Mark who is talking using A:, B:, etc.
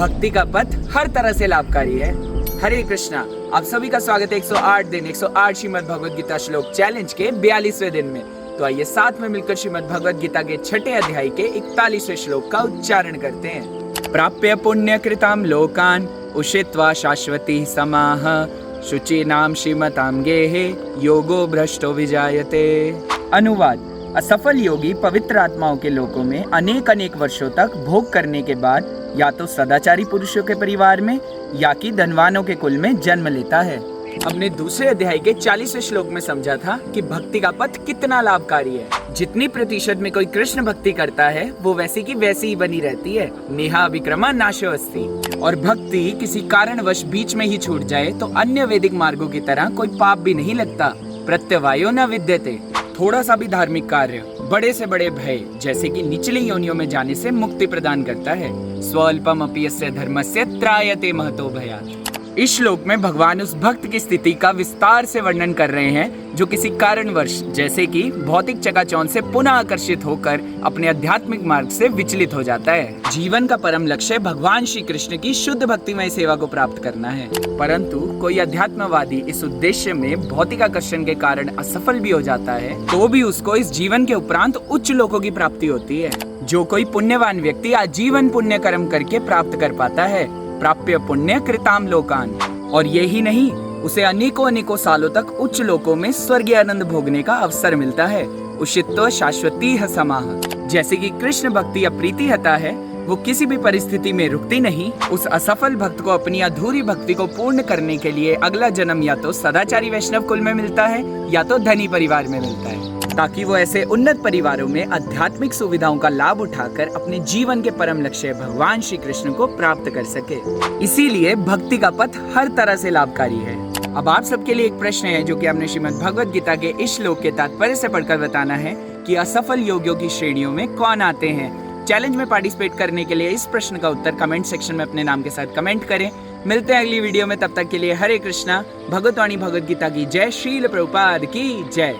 A: भक्ति का पथ हर तरह से लाभकारी है। हरे कृष्णा। आप सभी का स्वागत है 108 दिन 108 श्रीमद् भगवद गीता श्लोक चैलेंज के 42वें दिन में। तो आइए साथ में मिलकर श्रीमद् भगवद गीता के 6ठे अध्याय के 41वें श्लोक का उच्चारण करते हैं। प्राप्य पुण्य कृताम लोकान उषित्वा शाश्वती समाह शुचीनाम श्रीमताम गेहे योगो भ्रष्टो विजायते। अनुवाद। असफल योगी पवित्र आत्माओं के लोकों में अनेक वर्षों तक भोग करने के बाद या तो सदाचारी पुरुषों के परिवार में या कि धनवानों के कुल में जन्म लेता है। हमने दूसरे अध्याय के 40वें श्लोक में समझा था कि भक्ति का पथ कितना लाभकारी है। जितनी प्रतिशत में कोई कृष्ण भक्ति करता है वो वैसी की वैसी ही बनी रहती है। नेहा विक्रमा नाशो अस्ति। और भक्ति किसी कारणवश बीच में ही छूट जाए तो अन्य वैदिक मार्गों की तरह कोई पाप भी नहीं लगता। प्रत्यवायो न विद्यते। थोड़ा सा भी धार्मिक कार्य बड़े से बड़े भय जैसे कि निचली योनियों में जाने से मुक्ति प्रदान करता है। स्वल्पम अपि यस्य धर्मस्य त्रायते महतो भयात्। इस श्लोक में भगवान उस भक्त की स्थिति का विस्तार से वर्णन कर रहे हैं जो किसी कारणवश जैसे कि भौतिक चकाचौंध से पुनः आकर्षित होकर अपने आध्यात्मिक मार्ग से विचलित हो जाता है। जीवन का परम लक्ष्य भगवान श्री कृष्ण की शुद्ध भक्तिमय सेवा को प्राप्त करना है, परंतु कोई अध्यात्मवादी इस उद्देश्य में भौतिक आकर्षण के कारण असफल भी हो जाता है तो भी उसको इस जीवन के उपरांत उच्च लोकों की प्राप्ति होती है, जो कोई पुण्यवान व्यक्ति आजीवन पुण्य कर्म करके प्राप्त कर पाता है। प्राप्य पुण्य कृताम लोकान। और यही नहीं, उसे अनेकों सालों तक उच्च लोकों में स्वर्गीय आनंद भोगने का अवसर मिलता है। उषित्व शाश्वती समाह। जैसे कि कृष्ण भक्ति अप्रीति हता है, वो किसी भी परिस्थिति में रुकती नहीं। उस असफल भक्त को अपनी अधूरी भक्ति को पूर्ण करने के लिए अगला जन्म या तो सदाचारी वैष्णव कुल में मिलता है या तो धनी परिवार में मिलता है, ताकि वो ऐसे उन्नत परिवारों में आध्यात्मिक सुविधाओं का लाभ उठाकर अपने जीवन के परम लक्ष्य भगवान श्री कृष्ण को प्राप्त कर सके। इसीलिए भक्ति का पथ हर तरह से लाभकारी है। अब आप सबके लिए एक प्रश्न है जो कि हमने श्रीमद् भगवद गीता के इस श्लोक के तात्पर्य से पढ़कर बताना है कि असफल योगियों की श्रेणियों में कौन आते हैं। चैलेंज में पार्टिसिपेट करने के लिए इस प्रश्न का उत्तर कमेंट सेक्शन में अपने नाम के साथ कमेंट करें। मिलते हैं अगली वीडियो में, तब तक के लिए हरे कृष्णा। भगवत वाणी भगवद गीता की जय। श्रील प्रभुपाद की जय।